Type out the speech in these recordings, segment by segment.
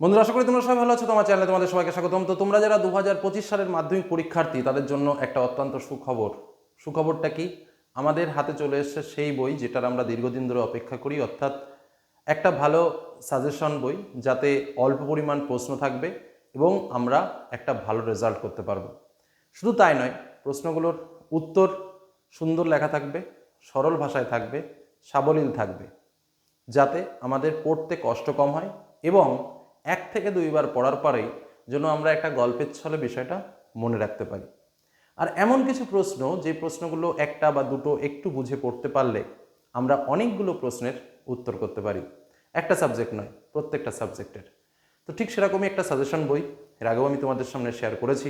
বন্ধুরা, আশা করি তোমরা সবাই ভালো আছো। তোমার চ্যানেলে তোমাদের সবাইকে স্বাগতম। তো তোমরা যারা 2025 সালের মাধ্যমিক পরীক্ষার্থী তাদের জন্য একটা অত্যন্ত সুখবরটা কি, আমাদের হাতে চলে এসেছে সেই বই যেটার আমরা দীর্ঘদিন ধরে অপেক্ষা করি, অর্থাৎ একটা ভালো সাজেশন বই যাতে অল্প পরিমাণ প্রশ্ন থাকবে এবং আমরা একটা ভালো রেজাল্ট করতে পারবো। শুধু তাই নয়, প্রশ্নগুলোর উত্তর সুন্দর লেখা থাকবে, সরল ভাষায় থাকবে, সাবলীল থাকবে, যাতে আমাদের পড়তে কষ্ট কম হয় এবং 1 থেকে 2 বার পড়ার পরেই যেন আমরা একটা গল্পের ছলে বিষয়টা মনে রাখতে পারি। আর এমন কিছু প্রশ্ন, যে প্রশ্নগুলো একটা বা দুটো একটু বুঝে পড়তে পারলে আমরা অনেকগুলো প্রশ্নের উত্তর করতে পারি। একটা সাবজেক্ট নয়, প্রত্যেকটা সাবজেক্টের। তো ঠিক সেরকমই একটা সাজেশন বই এর আগেও আমি তোমাদের সামনে শেয়ার করেছি।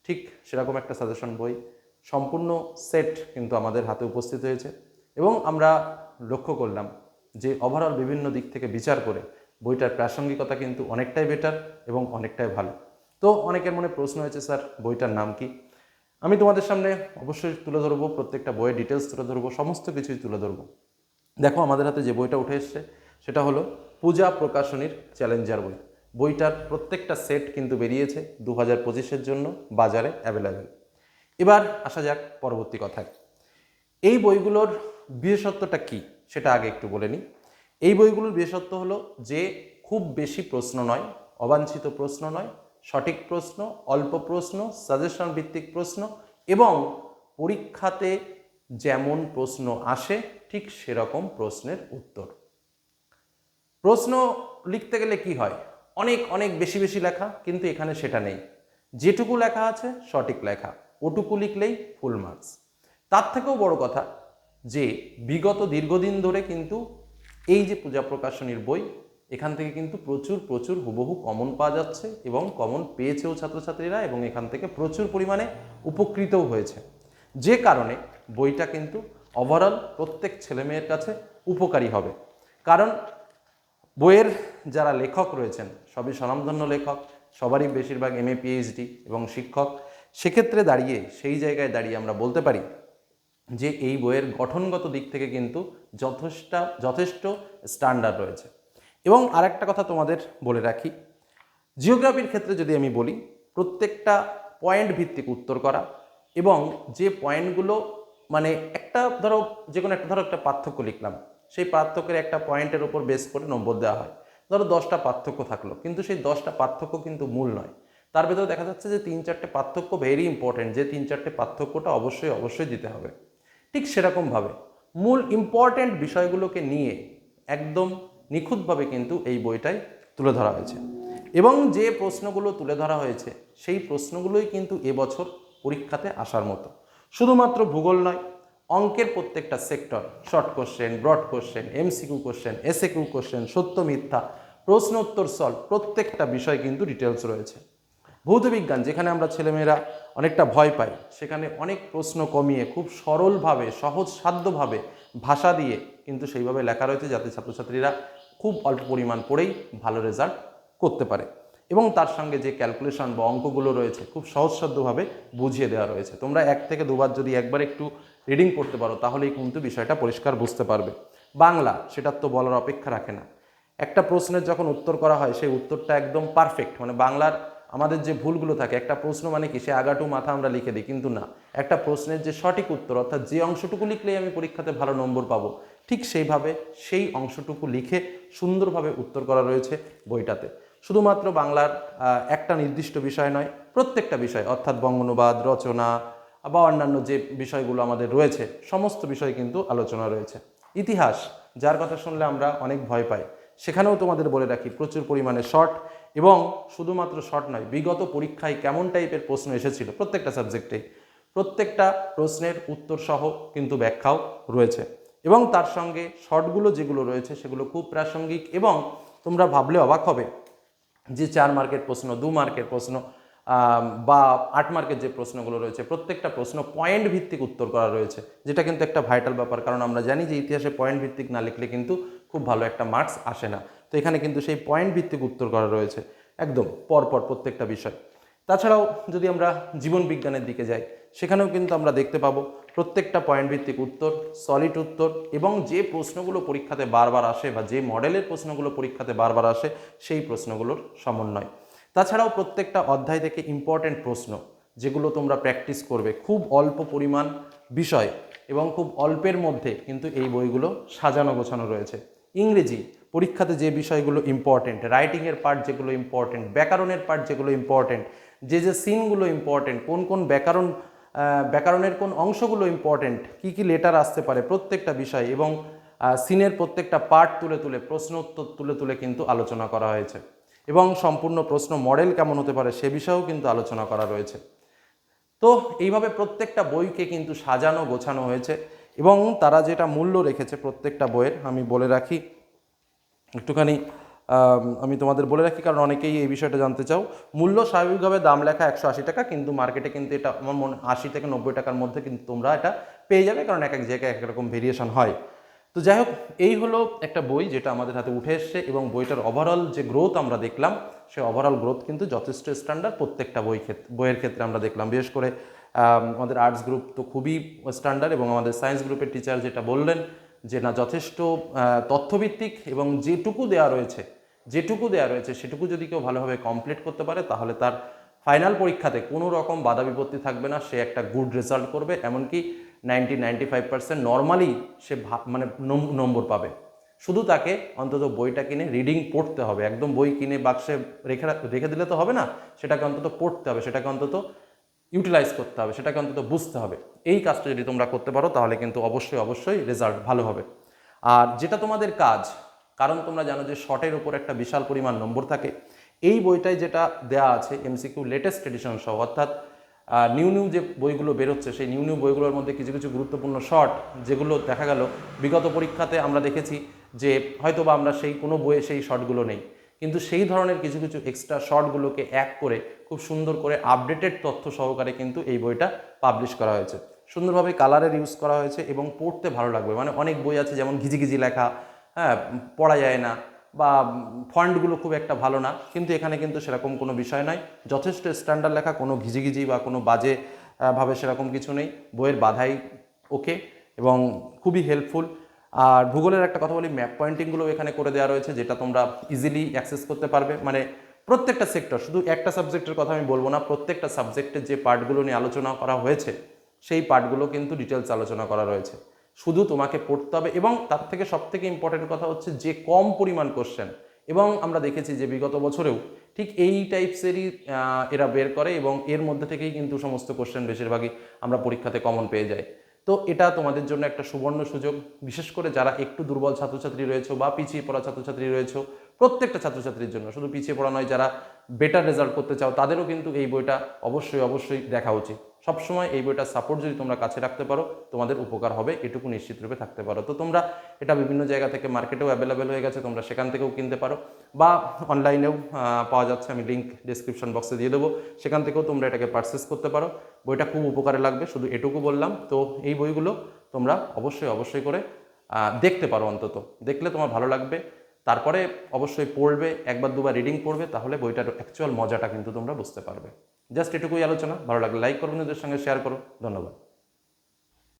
ঠিক সেরকম একটা সাজেশন বই সম্পূর্ণ সেট কিন্তু আমাদের হাতে উপস্থিত হয়েছে এবং আমরা লক্ষ্য করলাম যে ওভারঅল বিভিন্ন দিক থেকে বিচার করে বইটার প্রাসঙ্গিকতা কিন্তু অনেকটাই বেটার এবং অনেকটাই ভালো। তো অনেকের মনে প্রশ্ন হয়েছে, স্যার বইটার নাম কি? আমি তোমাদের সামনে অবশ্যই তুলে ধরবো, প্রত্যেকটা বইয়ের ডিটেলস তুলে ধরবো, সমস্ত কিছুই তুলে ধরবো। দেখো, আমাদের হাতে যে বইটা উঠে এসছে সেটা হলো পূজা প্রকাশনীর চ্যালেঞ্জার বই। বইটার প্রত্যেকটা সেট কিন্তু বেরিয়েছে 2025-এর জন্য বাজারে অ্যাভেলেবেল। এবার আসা যাক পরবর্তী কথায়। এই বইগুলোর বিশেষত্বটা কি সেটা আগে একটু বলে নিই। এই বইগুলোর বিশেষত্ব হলো যে খুব বেশি প্রশ্ন নয়, অবাঞ্ছিত প্রশ্ন নয়, সঠিক প্রশ্ন, অল্প প্রশ্ন, সাজেশন ভিত্তিক প্রশ্ন এবং পরীক্ষাতে যেমন প্রশ্ন আসে ঠিক সেরকম প্রশ্নের উত্তর। প্রশ্ন লিখতে গেলে কি হয়, অনেক অনেক বেশি বেশি লেখা, কিন্তু এখানে সেটা নেই। যেটুকু লেখা আছে সঠিক লেখা, ওটুকু লিখলেই ফুল মার্কস। তার থেকেও বড় কথা যে বিগত দীর্ঘদিন ধরে কিন্তু এই যে পূজা প্রকাশনীর বই, এখান থেকে কিন্তু প্রচুর প্রচুর হুবহু কমন পাওয়া যাচ্ছে এবং কমন পেয়েছেও ছাত্রছাত্রীরা এবং এখান থেকে প্রচুর পরিমাণে উপকৃতও হয়েছে, যে কারণে বইটা কিন্তু ওভারঅল প্রত্যেক ছেলেমেয়ের কাছে উপকারী হবে। কারণ বইয়ের যারা লেখক রয়েছেন সবই স্বনামধন্য লেখক, সবারই বেশিরভাগ MA PhD এবং শিক্ষক। সেক্ষেত্রে দাঁড়িয়ে, সেই জায়গায় দাঁড়িয়ে আমরা বলতে পারি যে এই বইয়ের গঠনগত দিক থেকে কিন্তু যথেষ্ট স্ট্যান্ডার্ড রয়েছে। এবং আরেকটা কথা তোমাদের বলে রাখি, জিওগ্রাফির ক্ষেত্রে যদি আমি বলি, প্রত্যেকটা পয়েন্ট ভিত্তিক উত্তর করা এবং যে পয়েন্টগুলো মানে একটা ধরো, যে কোনো একটা ধরো একটা পার্থক্য লিখলাম, সেই পার্থক্যের একটা পয়েন্টের উপর বেস করে নম্বর দেওয়া হয়। ধরো 10টা পার্থক্য থাকলো, কিন্তু সেই 10টা পার্থক্য কিন্তু মূল নয়, তার ভেতরে দেখা যাচ্ছে যে 3-4টে পার্থক্য ভেরি ইম্পর্টেন্ট, যে 3-4টে পার্থক্যটা অবশ্যই অবশ্যই দিতে হবে। ঠিক সেরকমভাবে মূল ইম্পর্টেন্ট বিষয়গুলোকে নিয়ে একদম নিখুঁতভাবে কিন্তু এই বইটাই তুলে ধরা হয়েছে এবং যে প্রশ্নগুলো তুলে ধরা হয়েছে সেই প্রশ্নগুলোই কিন্তু এবছর পরীক্ষাতে আসার মতো। শুধুমাত্র ভূগোল নয়, অঙ্কের প্রত্যেকটা sector, short question, broad question, MCQ question, SAQ question, সত্য মিথ্যা, প্রশ্ন উত্তর সলভ, প্রত্যেকটা বিষয় কিন্তু ডিটেলস রয়েছে। ভৌতবিজ্ঞান, যেখানে আমরা ছেলেমেয়েরা অনেকটা ভয় পাই, সেখানে অনেক প্রশ্ন কমিয়ে খুব সরলভাবে, সহজসাধ্যভাবে, ভাষা দিয়ে কিন্তু সেইভাবে লেখা রয়েছে যাতে ছাত্রছাত্রীরা খুব অল্প পরিমাণ পড়েই ভালো রেজাল্ট করতে পারে। এবং তার সঙ্গে যে ক্যালকুলেশন বা অঙ্কগুলো রয়েছে খুব সহজসাধ্যভাবে বুঝিয়ে দেওয়া রয়েছে। তোমরা 1 থেকে 2 বার যদি একবার একটু রিডিং পড়তে পারো তাহলেই কিন্তু বিষয়টা পরিষ্কার বুঝতে পারবে। বাংলা, সেটার তো বলার অপেক্ষা রাখে না। একটা প্রশ্নের যখন উত্তর করা হয় সেই উত্তরটা একদম পারফেক্ট, মানে বাংলার আমাদের যে ভুলগুলো থাকে, একটা প্রশ্ন মানে কি সে আগাটু মাথা আমরা লিখে দিই, কিন্তু না, একটা প্রশ্নের যে সঠিক উত্তর, অর্থাৎ যে অংশটুকু লিখলেই আমি পরীক্ষাতে ভালো নম্বর পাবো, ঠিক সেইভাবে সেই অংশটুকু লিখে সুন্দরভাবে উত্তর করা রয়েছে বইটাতে। শুধুমাত্র বাংলার একটা নির্দিষ্ট বিষয় নয়, প্রত্যেকটা বিষয়, অর্থাৎ বঙ্গানুবাদ, রচনা বা অন্যান্য যে বিষয়গুলো আমাদের রয়েছে সমস্ত বিষয় কিন্তু আলোচনা রয়েছে। ইতিহাস, যার কথা শুনলে আমরা অনেক ভয় পাই, সেখানেও তোমাদের বলে রাখি প্রচুর পরিমাণে শর্ট, এবং শুধুমাত্র শর্ট নয়, বিগত পরীক্ষায় কেমন টাইপের প্রশ্ন এসেছিল প্রত্যেকটা সাবজেক্টেই, প্রত্যেকটা প্রশ্নের উত্তর সহ কিন্তু ব্যাখ্যাও রয়েছে। এবং তার সঙ্গে শর্টগুলো যেগুলো রয়েছে সেগুলো খুব প্রাসঙ্গিক, এবং তোমরা ভাবলে অবাক হবে যে 4 মার্কের প্রশ্ন, 2 মার্কের প্রশ্ন বা 8 মার্কের যে প্রশ্নগুলো রয়েছে, প্রত্যেকটা প্রশ্ন পয়েন্ট ভিত্তিক উত্তর করা রয়েছে, যেটা কিন্তু একটা ভাইটাল ব্যাপার। কারণ আমরা জানি যে ইতিহাসে পয়েন্ট ভিত্তিক না লিখলে কিন্তু খুব ভালো একটা মার্কস আসে না। তো এখানে কিন্তু সেই পয়েন্ট ভিত্তিক উত্তর করা রয়েছে একদম পরপর প্রত্যেকটা বিষয়। তাছাড়াও যদি আমরা জীবন বিজ্ঞানের দিকে যাই, সেখানেও কিন্তু আমরা দেখতে পাবো প্রত্যেকটা পয়েন্ট ভিত্তিক উত্তর, সলিড উত্তর, এবং যে প্রশ্নগুলো পরীক্ষাতে বারবার আসে বা যে মডেলের প্রশ্নগুলো পরীক্ষাতে বারবার আসে সেই প্রশ্নগুলোর সমন্বয়। তাছাড়াও প্রত্যেকটা অধ্যায় থেকে ইম্পর্টেন্ট প্রশ্ন যেগুলো তোমরা প্র্যাকটিস করবে, খুব অল্প পরিমাণ বিষয় এবং খুব অল্পের মধ্যে কিন্তু এই বইগুলো সাজানো গোছানো রয়েছে। ইংরেজি পরীক্ষাতে যে বিষয়গুলো ইম্পর্টেন্ট, রাইটিংয়ের পার্ট যেগুলো ইম্পর্টেন্ট, ব্যাকরণের পার্ট যেগুলো ইম্পর্টেন্ট, যে সিনগুলো ইম্পর্টেন্ট, কোন কোন ব্যাকরণের কোন অংশগুলো ইম্পর্টেন্ট, কি কি লেটার আসতে পারে প্রত্যেকটা বিষয়, এবং সিনের প্রত্যেকটা পার্ট তুলে তুলে প্রশ্ন উত্তর তুলে তুলে কিন্তু আলোচনা করা হয়েছে, এবং সম্পূর্ণ প্রশ্ন মডেল কেমন হতে পারে সে বিষয়েও কিন্তু আলোচনা করা রয়েছে। তো এইভাবে প্রত্যেকটা বইকে কিন্তু সাজানো গোছানো হয়েছে, এবং তারা যেটা মূল্য রেখেছে প্রত্যেকটা বইয়ের আমি বলে রাখি একটুখানি, আমি তোমাদের বলে রাখি কারণ অনেকেই এই বিষয়টা জানতে চাও। মূল্য স্বাভাবিকভাবে দাম লেখা 180 টাকা, কিন্তু মার্কেটে কিন্তু এটা আমার মনে 80 থেকে 90 টাকার মধ্যে কিন্তু তোমরা এটা পেয়ে যাবে, কারণ এক এক জায়গায় একরকম ভেরিয়েশন হয়। তো যাই হোক, এই হলো একটা বই যেটা আমাদের হাতে উঠে এসছে, এবং বইটার ওভারঅল যে গ্রোথ আমরা দেখলাম সেই ওভারঅল গ্রোথ কিন্তু যথেষ্ট স্ট্যান্ডার্ড প্রত্যেকটা বইয়ের ক্ষেত্রে আমরা দেখলাম। বিশেষ করে আমাদের আর্টস গ্রুপ তো খুবই স্ট্যান্ডার্ড, এবং আমাদের সায়েন্স গ্রুপের টিচার যেটা বললেন যে না, যথেষ্ট তথ্যভিত্তিক, এবং যেটুকু দেওয়া রয়েছে সেটুকু যদি কেউ ভালোভাবে কমপ্লিট করতে পারে তাহলে তার ফাইনাল পরীক্ষাতে কোনো রকম বাধা বিপত্তি থাকবে না, সে একটা গুড রেজাল্ট করবে, এমনকি 90-95% নর্মালি সে মানে নম্বর পাবে। শুধু তাকে অন্তত বইটা কিনে রিডিং পড়তে হবে, একদম বই কিনে বাক্সে রেখে দিলে তো হবে না, সেটাকে অন্তত পড়তে হবে, সেটাকে অন্তত ইউটিলাইজ করতে হবে, সেটাকে অন্তত বুঝতে হবে। এই কাজটা যদি তোমরা করতে পারো তাহলে কিন্তু অবশ্যই রেজাল্ট ভালো হবে। আর যেটা তোমাদের কাজ, কারণ তোমরা জানো যে শর্টের উপর একটা বিশাল পরিমাণ নম্বর থাকে, এই বইটায় যেটা দেয়া আছে এমসিকিউ লেটেস্ট এডিশন সহ, অর্থাৎ নিউ যে বইগুলো বেরোচ্ছে সেই নিউ বইগুলোর মধ্যে কিছু কিছু গুরুত্বপূর্ণ শর্ট যেগুলো দেখা গেল বিগত পরীক্ষাতে আমরা দেখেছি যে হয়তো বা আমরা সেই কোনো বইয়ে সেই শর্টগুলো নেই, কিন্তু সেই ধরনের কিছু কিছু এক্সট্রা শর্টগুলোকে এক করে খুব সুন্দর করে আপডেটেড তথ্য সহকারে কিন্তু এই বইটা পাবলিশ করা হয়েছে। সুন্দরভাবে কালারের ইউজ করা হয়েছে এবং পড়তে ভালো লাগবে। মানে অনেক বই আছে যেমন ঘিজি লেখা, হ্যাঁ, পড়া যায় না, বা ফন্টগুলো খুব একটা ভালো না, কিন্তু এখানে কিন্তু সেরকম কোনো বিষয় নয়, যথেষ্ট স্ট্যান্ডার্ড লেখা, কোনো ঘিজি বা কোনো বাজে ভাবে সেরকম কিছু নেই, বইয়ের বাধাই ওকে, এবং খুবই হেল্পফুল। আর ভূগোলের একটা কথা বলি, ম্যাপ পয়েন্টিংগুলো এখানে করে দেওয়া রয়েছে যেটা তোমরা ইজিলি অ্যাক্সেস করতে পারবে। মানে প্রত্যেকটা সেক্টর, শুধু একটা সাবজেক্টের কথা আমি বলবো না, প্রত্যেকটা সাবজেক্টের যে পার্টগুলো নিয়ে আলোচনা করা হয়েছে সেই পার্টগুলো কিন্তু ডিটেলস আলোচনা করা রয়েছে। শুধু তোমাকে পড়তে হবে, এবং তার থেকে সবথেকে ইম্পর্টেন্ট কথা হচ্ছে যে কম পরিমাণ কোশ্চেন, এবং আমরা দেখেছি যে বিগত বছরেও ঠিক এই টাইপসেরই এরা বের করে, এবং এর মধ্যে থেকেই কিন্তু সমস্ত কোশ্চেন বেশিরভাগই আমরা পরীক্ষাতে কমন পেয়ে যাই। তো এটা তোমাদের জন্য একটা সুবর্ণ সুযোগ, বিশেষ করে যারা একটু দুর্বল ছাত্রছাত্রী রয়েছে বা পিছিয়ে পড়া ছাত্রছাত্রী রয়েছে, প্রত্যেকটা ছাত্রছাত্রীর জন্য, শুধু পিছিয়ে পড়া নয়, যারা বেটার রেজাল্ট করতে চাও তাদেরও কিন্তু এই বইটা অবশ্যই দেখা উচিত। সবসময় এই বইটার সাপোর্ট যদি তোমরা কাছে রাখতে পারো তোমাদের উপকার হবে, এটুকু নিশ্চিত রূপে থাকতে পারো। তো তোমরা এটা বিভিন্ন জায়গা থেকে মার্কেটেও অ্যাভেলেবেল হয়ে গেছে, তোমরা সেখান থেকেও কিনতে পারো, বা অনলাইনেও পাওয়া যাচ্ছে, আমি লিঙ্ক ডিসক্রিপশন বক্সে দিয়ে দেবো, সেখান থেকেও তোমরা এটাকে পারচেস করতে পারো। বইটা খুব উপকারে লাগবে, শুধু এটুকু বললাম। তো এই বইগুলো তোমরা অবশ্যই করে দেখতে পারো, অন্তত দেখলে তোমার ভালো লাগবে, তারপরে অবশ্যই পড়বে, একবার দুবার রিডিং পড়বে, তাহলে বইটার অ্যাকচুয়াল মজাটা কিন্তু তোমরা বুঝতে পারবে। জাস্ট এটুকুই আলোচনা। ভালো লাগলে লাইক করো, বন্ধুদের সঙ্গে শেয়ার করো। ধন্যবাদ।